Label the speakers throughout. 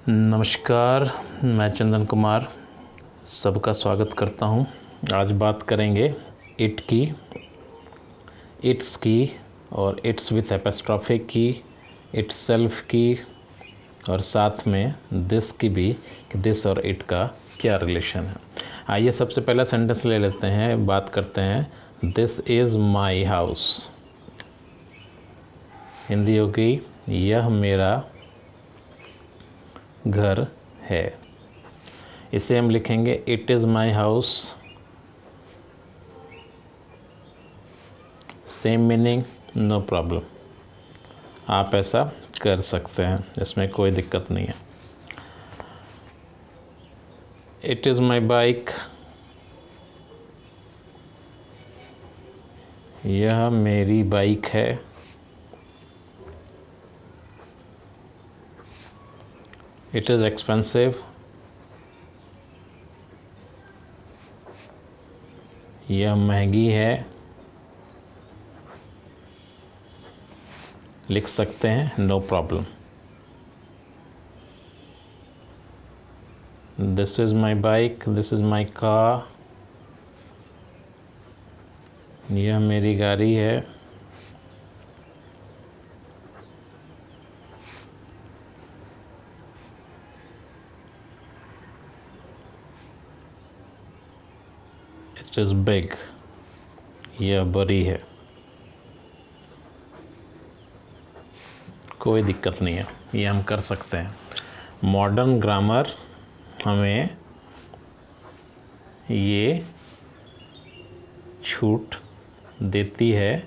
Speaker 1: नमस्कार, मैं चंदन कुमार सबका स्वागत करता हूं। आज बात करेंगे इट की, इट्स की और इट्स विथ एपोस्ट्रोफी की, इट्स सेल्फ की और साथ में दिस की भी, कि दिस और इट का क्या रिलेशन है। आइए सबसे पहला सेंटेंस ले लेते हैं, बात करते हैं। This is my house. Hindi होगी यह मेरा घर है। इसे हम लिखेंगे it is my house. Same meaning, no problem, आप ऐसा कर सकते हैं, इसमें कोई दिक्कत नहीं है। It is my bike. यह मेरी बाइक है। It is expensive. यह महंगी है। लिख सकते हैं, no problem. This is my bike, this is my car. यह मेरी गाड़ी है। It is big. यह बड़ी है। कोई दिक्कत नहीं है, ये हम कर सकते हैं। मॉडर्न ग्रामर हमें ये छूट देती है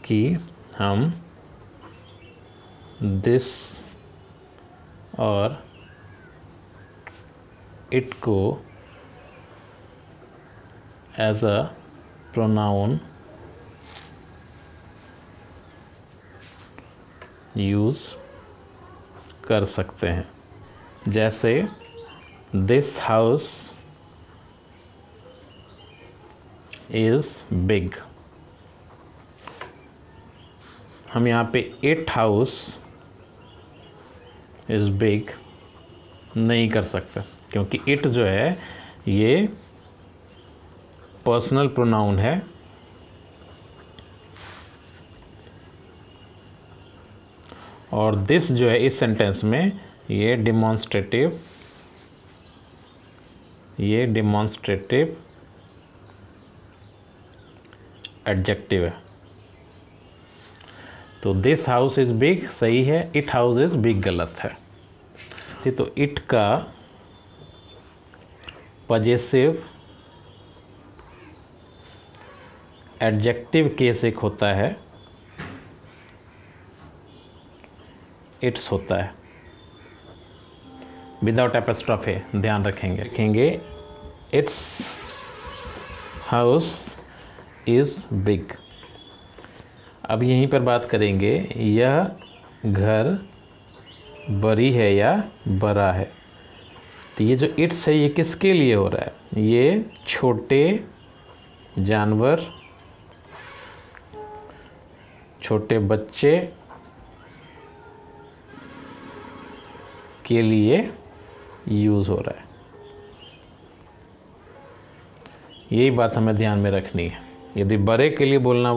Speaker 1: कि हम दिस और इट को एज अ प्रोनाउन यूज़ कर सकते हैं। जैसे दिस हाउस इज़ बिग। हम यहाँ पे इट हाउस इज़ बिग नहीं कर सकते, क्योंकि इट जो है ये पर्सनल प्रोनाउन है और दिस जो है इस सेंटेंस में ये डिमॉन्स्ट्रेटिव एडजेक्टिव है। तो दिस हाउस इज़ बिग सही है, इट हाउस इज़ बिग गलत है। तो इट का पजेसिव एडजेक्टिव केस एक होता है, इट्स होता है, विदाउट एपोस्ट्रोफी, ध्यान रखेंगे इट्स हाउस इज़ बिग। अब यहीं पर बात करेंगे यह घर बड़ी है या बड़ा है। तो ये जो इट्स है ये किसके लिए हो रहा है? ये छोटे जानवर, छोटे बच्चे के लिए यूज़ हो रहा है। यही बात हमें ध्यान में रखनी है। यदि बड़े के लिए बोलना,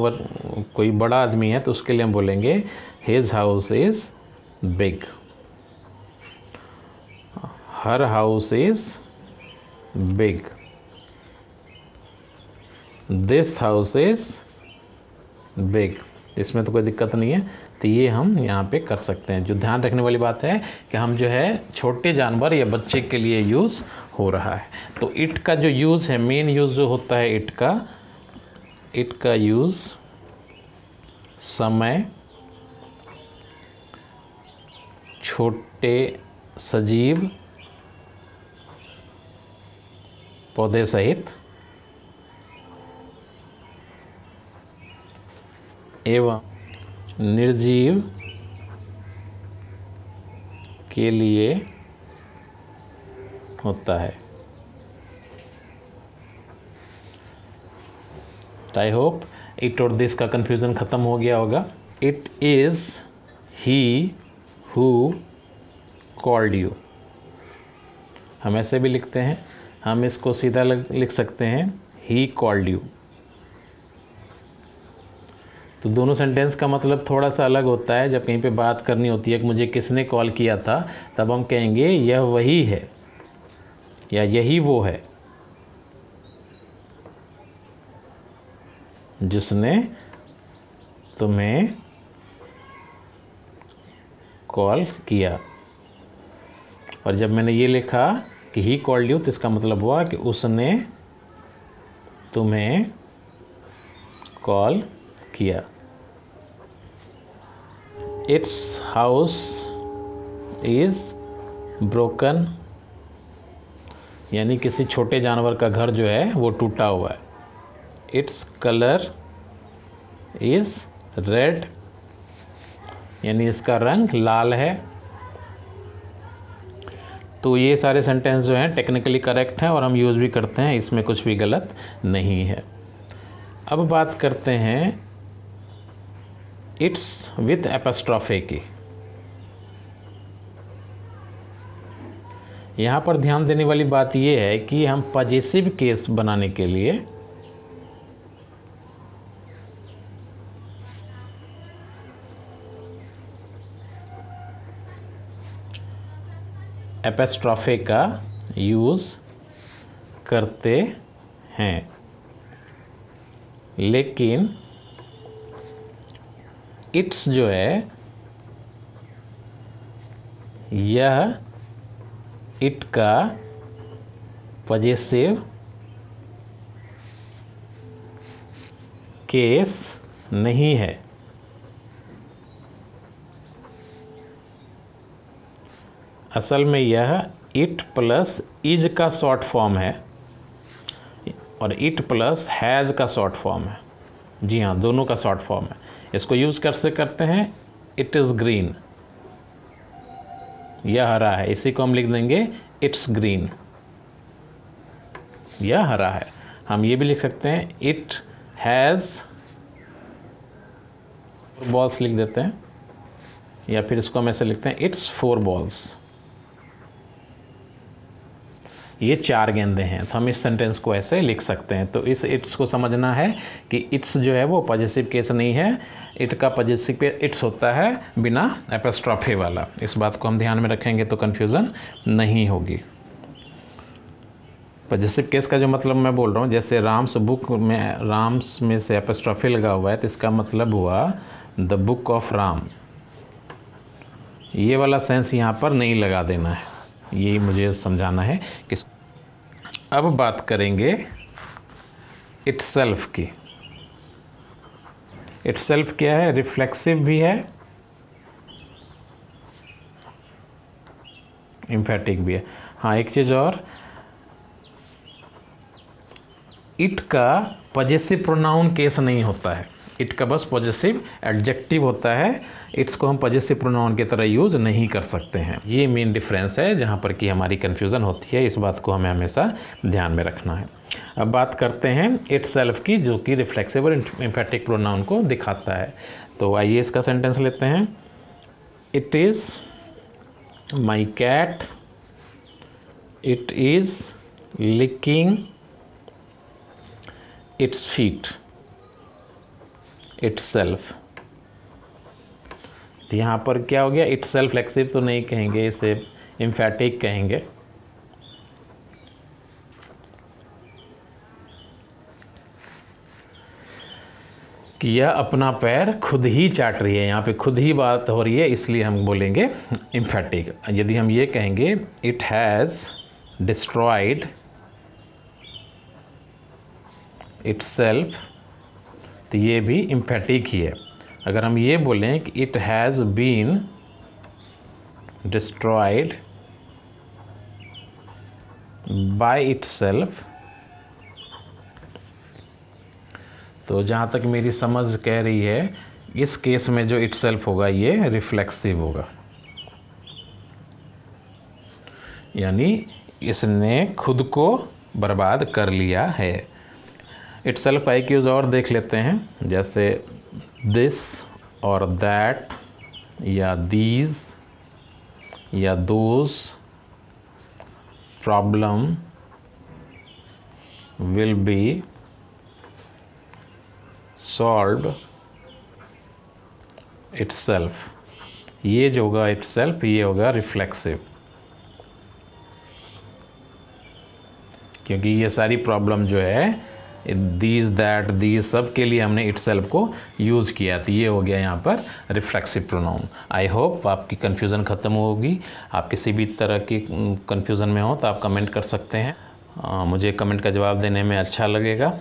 Speaker 1: कोई बड़ा आदमी है तो उसके लिए हम बोलेंगे his house is big. Her house is big. This house is big. इसमें तो कोई दिक्कत नहीं है। तो ये हम यहाँ पे कर सकते हैं। जो ध्यान रखने वाली बात है कि हम जो है छोटे जानवर या बच्चे के लिए यूज़ हो रहा है। तो इट का जो यूज़ है, मेन यूज़ जो होता है इट का यूज़ समय, छोटे सजीव पौधे सहित एवं निर्जीव के लिए होता है। आई होप इट और दिस का कन्फ्यूज़न ख़त्म हो गया होगा। It is he who called you. हम ऐसे भी लिखते हैं, हम इसको सीधा लिख सकते हैं ही कॉल्ड यू। तो दोनों सेंटेंस का मतलब थोड़ा सा अलग होता है। जब कहीं पे बात करनी होती है कि मुझे किसने कॉल किया था, तब हम कहेंगे यह वही है या यही वो है जिसने तुम्हें कॉल किया। और जब मैंने ये लिखा कि ही कॉल्ड यू, तो इसका मतलब हुआ कि उसने तुम्हें कॉल किया। इट्स हाउस इज़ ब्रोकन, यानी किसी छोटे जानवर का घर जो है वो टूटा हुआ है। इट्स कलर इज़ रेड, यानी इसका रंग लाल है। तो ये सारे सेंटेंस जो हैं टेक्निकली करेक्ट हैं और हम यूज़ भी करते हैं, इसमें कुछ भी गलत नहीं है। अब बात करते हैं इट्स विथ एपोस्ट्रोफे की। यहाँ पर ध्यान देने वाली बात यह है कि हम पॉजेसिव केस बनाने के लिए एपोस्ट्रोफे का यूज़ करते हैं, लेकिन इट्स जो है यह इट का पॉजेसिव केस नहीं है। असल में यह इट प्लस इज का शॉर्ट फॉर्म है और इट प्लस हैज़ का शॉर्ट फॉर्म है। जी हाँ, दोनों का शॉर्ट फॉर्म है। इसको यूज़ करते हैं इट इज़ ग्रीन, यह हरा है, इसी को हम लिख देंगे इट्स ग्रीन, यह हरा है। हम ये भी लिख सकते हैं इट हैज़ बॉल्स, लिख देते हैं, या फिर इसको हम ऐसे लिखते हैं इट्स 4 बॉल्स, ये 4 गेंदें हैं। तो हम इस सेंटेंस को ऐसे लिख सकते हैं। तो इस इट्स को समझना है कि इट्स जो है वो पॉजेसिव केस नहीं है, इट का पॉजेसिव इट्स होता है बिना एपोस्ट्रोफे वाला। इस बात को हम ध्यान में रखेंगे तो कन्फ्यूज़न नहीं होगी। पॉजेसिव केस का जो मतलब मैं बोल रहा हूँ, जैसे राम्स बुक में राम्स में से एपोस्ट्रोफे लगा हुआ है, तो इसका मतलब हुआ द बुक ऑफ राम। ये वाला सेंस यहाँ पर नहीं लगा देना है, यही मुझे समझाना है कि। अब बात करेंगे इटसेल्फ की। इटसेल्फ क्या है? रिफ्लेक्सिव भी है, एम्फेटिक भी है। हाँ, एक चीज़ और, इट का पॉजेसिव प्रोनाउन केस नहीं होता है, इट का बस पॉजेसिव एडजेक्टिव होता है। इट्स को हम पॉजेसिव प्रोनाउन की तरह यूज़ नहीं कर सकते हैं। ये मेन डिफरेंस है जहाँ पर कि हमारी कन्फ्यूज़न होती है। इस बात को हमें हमेशा ध्यान में रखना है। अब बात करते हैं इटसेल्फ की, जो कि रिफ्लेक्सिव और एम्फेटिक प्रोनाउन को दिखाता है। तो आइए इसका सेंटेंस लेते हैं। It is my cat, it is licking its feet itself. तो यहाँ पर क्या हो गया? इटसेल्फ फ्लेक्सिव तो नहीं कहेंगे, इसे एम्फेटिक कहेंगे। कि यह अपना पैर खुद ही चाट रही है, यहाँ पे खुद ही बात हो रही है, इसलिए हम बोलेंगे एम्फेटिक। यदि हम ये कहेंगे इट हैज़ डिस्ट्रॉयड इटसेल्फ, तो ये भी एम्फेटिक ही है। अगर हम ये बोलें कि it has been destroyed by itself, तो जहाँ तक मेरी समझ कह रही है, इस केस में जो इटसेल्फ होगा ये रिफ्लेक्सिव होगा, यानी इसने खुद को बर्बाद कर लिया है। इटसेल्फ का एक यूज़ और देख लेते हैं, जैसे दिस और दैट या दीज या those problem will be solved itself. ये जो होगा इटसेल्फ, ये होगा रिफ्लेक्सिव, क्योंकि ये सारी प्रॉब्लम जो है दीज दैट दीज सब के लिए हमने इटसेल्फ को यूज़ किया, तो ये हो गया यहाँ पर रिफ्लेक्सिव प्रोनाउन। आई होप आपकी कन्फ्यूज़न ख़त्म होगी। आप किसी भी तरह की कन्फ्यूज़न में हो तो आप कमेंट कर सकते हैं, मुझे कमेंट का जवाब देने में अच्छा लगेगा।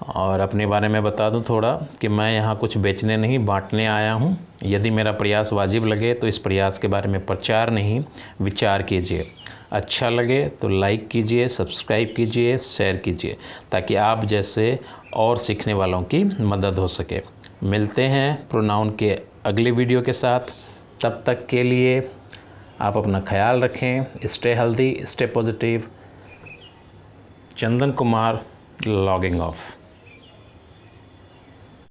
Speaker 1: और अपने बारे में बता दूं थोड़ा कि मैं यहाँ कुछ बेचने नहीं बांटने आया हूँ। यदि मेरा प्रयास वाजिब लगे तो इस प्रयास के बारे में प्रचार नहीं विचार कीजिए। अच्छा लगे तो लाइक कीजिए, सब्सक्राइब कीजिए, शेयर कीजिए, ताकि आप जैसे और सीखने वालों की मदद हो सके। मिलते हैं प्रोनाउन के अगले वीडियो के साथ। तब तक के लिए आप अपना ख्याल रखें। Stay healthy, stay positive. Chandan Kumar logging of.